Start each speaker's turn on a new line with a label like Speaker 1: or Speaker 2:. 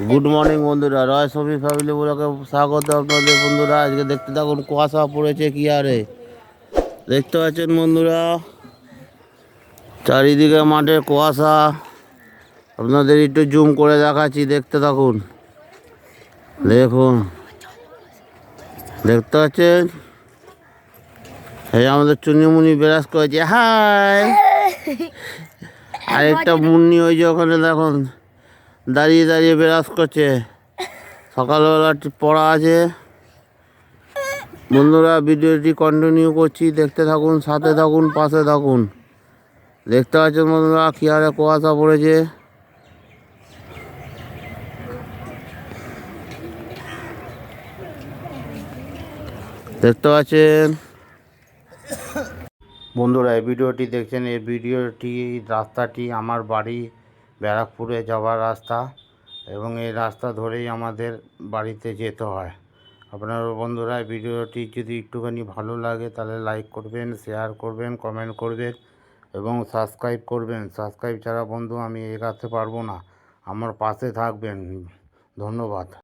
Speaker 1: Good morning বন্ধুরা, রয় সবি family ব্লগে স্বাগত আপনাদের। বন্ধুরা আজকে দেখতে থাকুন, কুয়াশা পড়েছে কি আরে দেখতে পাচ্ছেন বন্ধুরা, চারিদিকে মাঠে কুয়াশা। আপনাদের একটু জুম করে দেখাচ্ছি, দেখতে থাকুন। দেখুন, দেখতে পাচ্ছেন, এই আমাদের চুনিমুনি বিরাজ করেছে, হাই। আরেকটা মুন্নি ওই যে ওখানে দেখুন দাঁড়িয়ে দাঁড়িয়ে বিরাজ করছে। সকালবেলা পড়া আছে। বন্ধুরা ভিডিওটি কন্টিনিউ করছি, দেখতে থাকুন, সাথে থাকুন, পাশে থাকুন। দেখতে পাচ্ছেন বন্ধুরা কি হারে কুয়াশা পড়েছে। দেখতে পাচ্ছেন বন্ধুরা, এই ভিডিওটি দেখছেন, এই ভিডিওটি রাস্তাটি আমার বাড়ি ব্যারাকপুরে যাওয়ার রাস্তা, এবং এই রাস্তা ধরেই আমাদের বাড়িতে যেতে হয়। আপনারা বন্ধুরা ভিডিওটি যদি একটুখানি ভালো লাগে তাহলে লাইক করবেন, শেয়ার করবেন, কমেন্ট করবেন এবং সাবস্ক্রাইব করবেন। সাবস্ক্রাইব ছাড়া বন্ধু আমি এগাতে পারবো না, আমার পাশে থাকবেন। ধন্যবাদ।